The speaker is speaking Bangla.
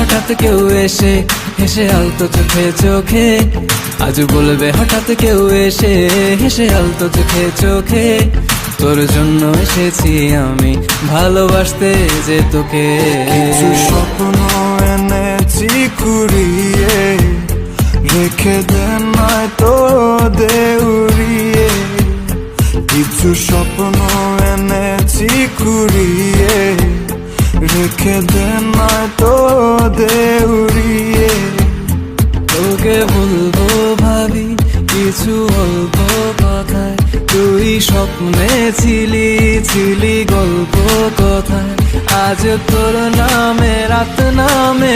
হঠাৎ কেউ এসে হেসে আলতো চোখে চোখে, আজ বলবে হঠাৎ কেউ এসে হেসে আলতো চোখে চোখে, তোর জন্য এসেছি আমি ভালোবাসতে যে তোকে। কিছু স্বপ্ন এনেছি কুড়িয়ে, রেখে দে নয়তো দে উড়িয়ে। কিছু স্বপ্ন এনেছি কুড়িয়ে, রেখে দে নয়তো দে উড়িয়ে। তোকে বলবো ভাবি কিছু অল্প কথায়, তুই স্বপ্নে ছিলি ছিলি গল্প কথায়, আজ তোর নামে রাত নামে